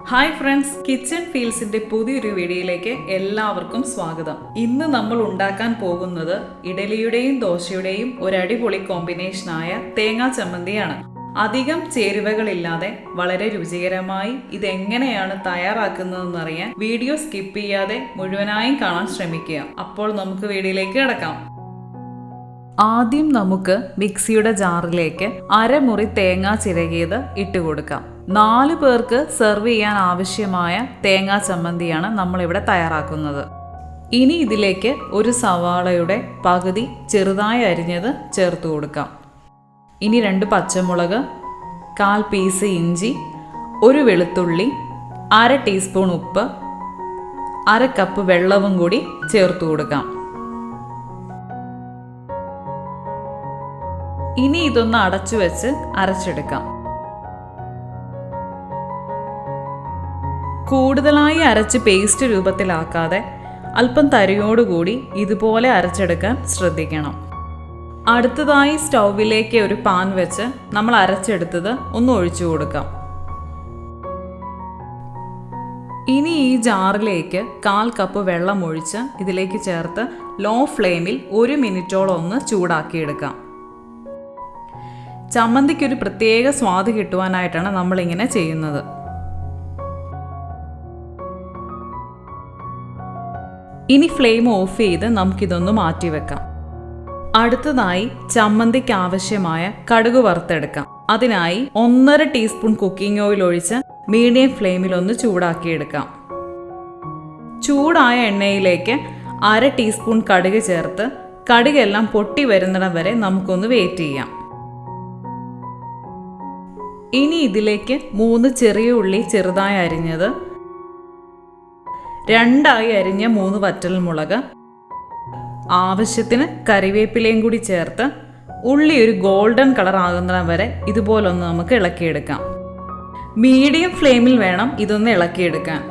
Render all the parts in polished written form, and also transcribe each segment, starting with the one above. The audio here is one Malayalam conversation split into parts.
ഹായ് ഫ്രണ്ട്സ്, കിച്ചൺ ഫീൽസിന്റെ പുതിയൊരു വീഡിയോയിലേക്ക് എല്ലാവർക്കും സ്വാഗതം. ഇന്ന് നമ്മൾ ഉണ്ടാക്കാൻ പോകുന്നത് ഇഡലിയുടെയും ദോശയുടെയും ഒരു അടിപൊളി കോമ്പിനേഷനായ തേങ്ങാ ചമ്മന്തിയാണ്. അധികം ചേരുവകളില്ലാതെ വളരെ രുചികരമായി ഇതെങ്ങനെയാണ് തയ്യാറാക്കുന്നതെന്നറിയാൻ വീഡിയോ സ്കിപ്പ് ചെയ്യാതെ മുഴുവനായും കാണാൻ ശ്രമിക്കുക. അപ്പോൾ നമുക്ക് വീഡിയോയിലേക്ക് കിടക്കാം. ആദ്യം നമുക്ക് മിക്സിയുടെ ജാറിലേക്ക് അരമുറി തേങ്ങ ചിരകിയത് ഇട്ട് കൊടുക്കാം. 4 പേർക്ക് സെർവ് ചെയ്യാൻ ആവശ്യമായ തേങ്ങാ ചമ്മന്തിയാണ് നമ്മളിവിടെ തയ്യാറാക്കുന്നത്. ഇനി ഇതിലേക്ക് ഒരു സവാളയുടെ പകുതി ചെറുതായി അരിഞ്ഞത് ചേർത്ത് കൊടുക്കാം. ഇനി 2 പച്ചമുളക്, 1/4 പീസ് ഇഞ്ചി, 1 വെളുത്തുള്ളി, 1/2 ടീസ്പൂൺ ഉപ്പ്, 1/2 കപ്പ് വെള്ളവും കൂടി ചേർത്ത് കൊടുക്കാം. ഇനി ഇതൊന്ന് അടച്ചു വെച്ച് അരച്ചെടുക്കാം. കൂടുതലായി അരച്ച് പേസ്റ്റ് രൂപത്തിലാക്കാതെ അല്പം തരിയോടുകൂടി ഇതുപോലെ അരച്ചെടുക്കാൻ ശ്രദ്ധിക്കണം. അടുത്തതായി സ്റ്റൗവിലേക്ക് ഒരു പാൻ വെച്ച് നമ്മൾ അരച്ചെടുത്തത് ഒന്ന് ഒഴിച്ചു കൊടുക്കാം. ഇനി ഈ ജാറിലേക്ക് 1/4 കപ്പ് വെള്ളം ഒഴിച്ച് ഇതിലേക്ക് ചേർത്ത് ലോ ഫ്ലെയിമിൽ 1 മിനിറ്റോളം ഒന്ന് ചൂടാക്കിയെടുക്കാം. ചമ്മന്തിക്കൊരു പ്രത്യേക സ്വാദ് കിട്ടുവാനായിട്ടാണ് നമ്മളിങ്ങനെ ചെയ്യുന്നത്. ഇനി ഫ്ലെയിം ഓഫ് ചെയ്ത് നമുക്കിതൊന്ന് മാറ്റിവെക്കാം. അടുത്തതായി ചമ്മന്തിക്ക് ആവശ്യമായ കടുക് വറുത്തെടുക്കാം. അതിനായി 1.5 ടീസ്പൂൺ കുക്കിംഗ് ഓയിൽ ഒഴിച്ച് മീഡിയം ഫ്ലെയിമിൽ ഒന്ന് ചൂടാക്കിയെടുക്കാം. ചൂടായ എണ്ണയിലേക്ക് 1/2 ടീസ്പൂൺ കടുക് ചേർത്ത് കടുകെല്ലാം പൊട്ടി വരുന്നിടം വരെ നമുക്കൊന്ന് വെയിറ്റ് ചെയ്യാം. ഇനി ഇതിലേക്ക് 3 ചെറിയ ഉള്ളി ചെറുതായി അരിഞ്ഞത്, 2 അരിഞ്ഞ 3 വറ്റൽമുളക്, ആവശ്യത്തിന് കറിവേപ്പിലയും കൂടി ചേർത്ത് ഉള്ളി ഒരു ഗോൾഡൻ കളർ ആകുന്നിടം വരെ ഇതുപോലൊന്ന് നമുക്ക് ഇളക്കിയെടുക്കാം. മീഡിയം ഫ്ലെയിമിൽ വേണം ഇതൊന്ന് ഇളക്കിയെടുക്കാൻ.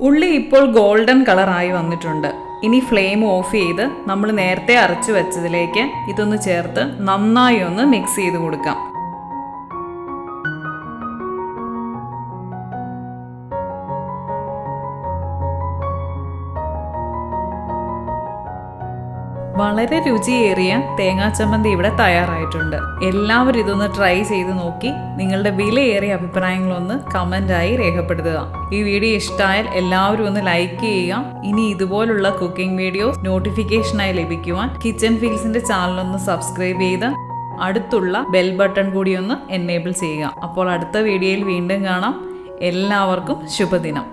ഉള്ളി ഇപ്പോൾ ഗോൾഡൻ കളറായി വന്നിട്ടുണ്ട്. ഇനി ഫ്ലെയിം ഓഫ് ചെയ്ത് നമ്മൾ നേരത്തെ അരച്ചു വെച്ചതിലേക്ക് ഇതൊന്ന് ചേർത്ത് നന്നായി ഒന്ന് മിക്സ് ചെയ്ത് കൊടുക്കാം. വളരെ രുചിയേറിയ തേങ്ങാ ചമ്മന്തി ഇവിടെ തയ്യാറായിട്ടുണ്ട്. എല്ലാവരും ഇതൊന്ന് ട്രൈ ചെയ്ത് നോക്കി നിങ്ങളുടെ വിലയേറിയ അഭിപ്രായങ്ങളൊന്ന് കമൻ്റായി രേഖപ്പെടുത്തുക. ഈ വീഡിയോ ഇഷ്ടമായാൽ എല്ലാവരും ഒന്ന് ലൈക്ക് ചെയ്യുക. ഇനി ഇതുപോലുള്ള കുക്കിംഗ് വീഡിയോസ് നോട്ടിഫിക്കേഷനായി ലഭിക്കുവാൻ കിച്ചൺ ഫീൽസിന്റെ ചാനലൊന്ന് സബ്സ്ക്രൈബ് ചെയ്ത് അടുത്തുള്ള ബെൽ ബട്ടൺ കൂടി ഒന്ന് എനേബിൾ ചെയ്യുക. അപ്പോൾ അടുത്ത വീഡിയോയിൽ വീണ്ടും കാണാം. എല്ലാവർക്കും ശുഭദിനം.